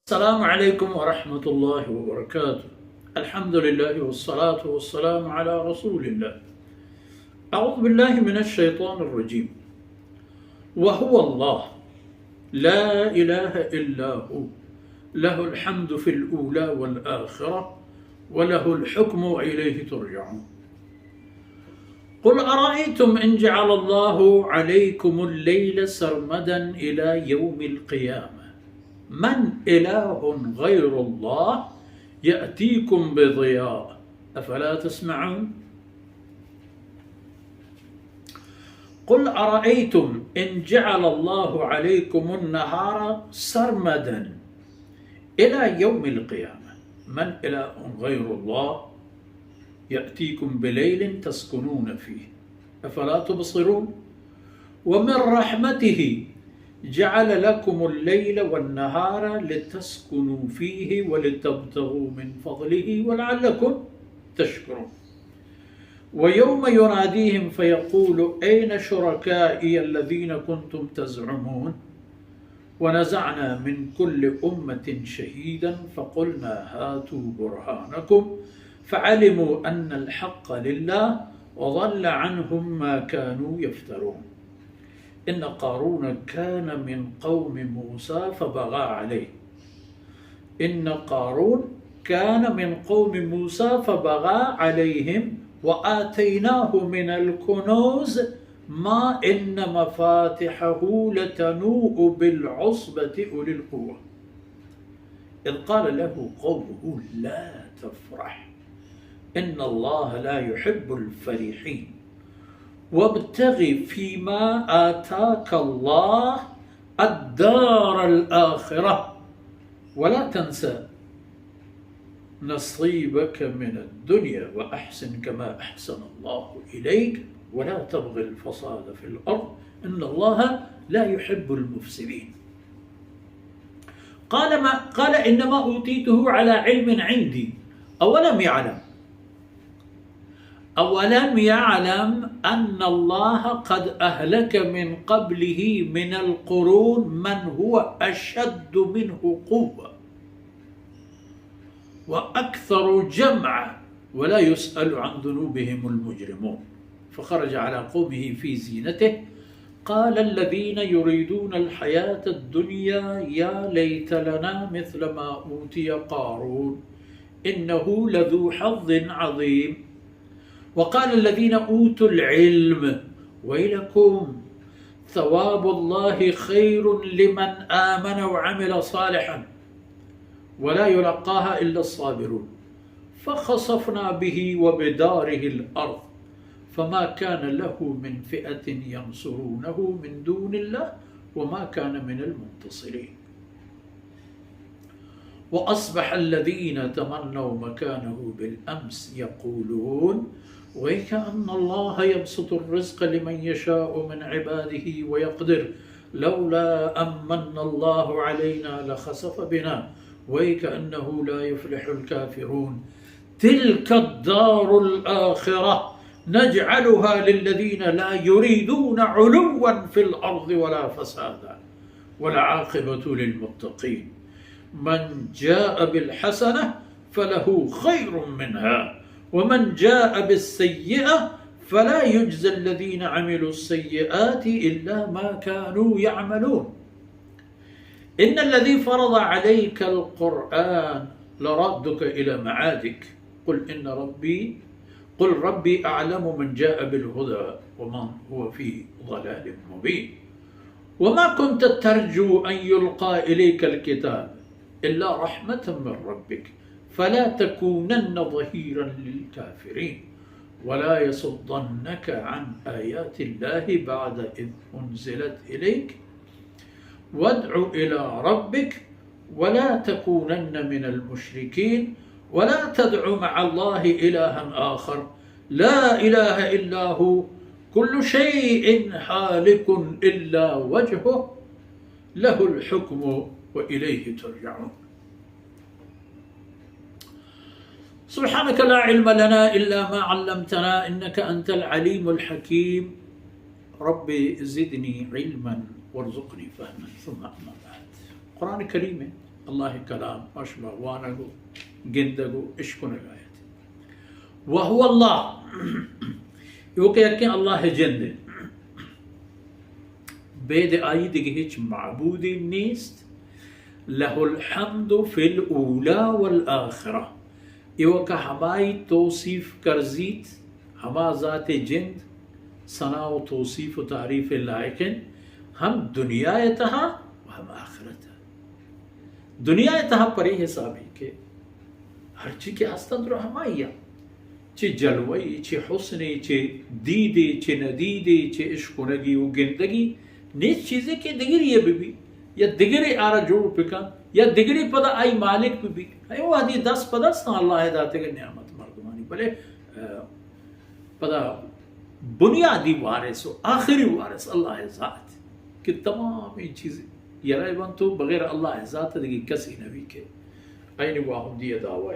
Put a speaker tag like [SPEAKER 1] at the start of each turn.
[SPEAKER 1] السلام عليكم ورحمة الله وبركاته. الحمد لله والصلاة والسلام على رسول الله. أعوذ بالله من الشيطان الرجيم. وهو الله لا إله إلا هو له الحمد في الأولى والآخرة وله الحكم وإليه ترجعون. قل أرأيتم إن جعل الله عليكم الليل سرمدا إلى يوم القيامة من إله غير الله يأتيكم بضياء أفلا تسمعون. قل أرأيتم إن جعل الله عليكم النهار سرمدا إلى يوم القيامة من إله غير الله يأتيكم بليل تسكنون فيه أفلا تبصرون. ومن رحمته جعل لكم الليل والنهار لتسكنوا فيه ولتبتغوا من فضله ولعلكم تشكرون. ويوم يناديهم فيقول أين شركائي الذين كنتم تزعمون ونزعنا من كل أمة شهيدا فقلنا هاتوا برهانكم فعلموا أن الحق لله وضل عنهم ما كانوا يفترون. إن قارون كان من قوم موسى فبغى عليه. إن قارون كان من قوم موسى فبغى عليهم وآتيناه من الكنوز ما إن مفاتحه لتنوء بالعصبة أولي القوة إذ قال له قومه لا تفرح إن الله لا يحب الفرحين وابتغ فيما آتاك الله الدار الآخرة ولا تنسى نصيبك من الدنيا وأحسن كما أحسن الله إليك ولا تبغ الفساد في الأرض إن الله لا يحب المفسدين. قال إنما أوتيته على علم عندي أولم يعلم أن الله قد أهلك من قبله من القرون من هو أشد منه قوة وأكثر جمعا ولا يسأل عن ذنوبهم المجرمون. فخرج على قومه في زينته قال الذين يريدون الحياة الدنيا يا ليت لنا مثل ما أوتي قارون إنه لذو حظ عظيم. وقال الذين أوتوا العلم ويلكم ثواب الله خير لمن آمن وعمل صالحا ولا يلقاها إلا الصابرون. فخسفنا به وبداره الأرض فما كان له من فئة ينصرونه من دون الله وما كان من المنتصرين. وأصبح الذين تمنوا مكانه بالأمس يقولون وكأن الله يبسط الرزق لمن يشاء من عباده ويقدر لولا أمن الله علينا لخسف بنا وكأنه لا يفلح الكافرون. تلك الدار الآخرة نجعلها للذين لا يريدون علوا في الأرض ولا فسادا والعاقبة للمتقين. من جاء بالحسنة فله خير منها ومن جاء بالسيئة فلا يجزى الذين عملوا السيئات إلا ما كانوا يعملون. إن الذي فرض عليك القرآن لردك إلى معادك قل ربي أعلم من جاء بالهدى ومن هو في ضلال مبين. وما كنت ترجو أن يلقى إليك الكتاب إلا رحمة من ربك فلا تكونن ظهيرا للكافرين ولا يصدنك عن آيات الله بعد إذ أنزلت إليك وادع إلى ربك ولا تكونن من المشركين ولا تدع مع الله إلها آخر لا إله إلا هو كل شيء هالك إلا وجهه له الحكم وإليه ترجعون. سبحانك لا علم لنا إلا ما علمتنا إنك أنت العليم الحكيم. ربي زدني علما وارزقني فهما. ثم أما بعد. القرآن الكريم الله كلام أشبه وانقو جندقو إشكو نقايت وهو الله يوكي يكي الله جند بيد آيدك هيك معبودي نيست له الحمد في الأولى والآخرة يوكا حماي توصيف كرزيت هما ذات جند صنع وتوصيف وتعريف اللائقين هم دنيايتها وهم آخرتها دنیایتها پری حسابی کہ ہر چی کے ہستند رو ہمایا چی جلوی چی حسنی چی دیدی چی ندیدی چی عشقنگی و گندگی نیز چیزیں کہ دگری ہے بھی یا دگری آرہ جوڑ پکا یا دگری پدا آئی مالک بھی ایو آدھی 10 پدا سنا اللہ داتے گا نعمت مردمانی بلے پدا بنیادی وارث و آخری وارث اللہ ذات کہ تمام این چیزیں یرائے بان تو بغیر اللہ ذات دیگی کسی نبی کے این واہم دیئے دعوی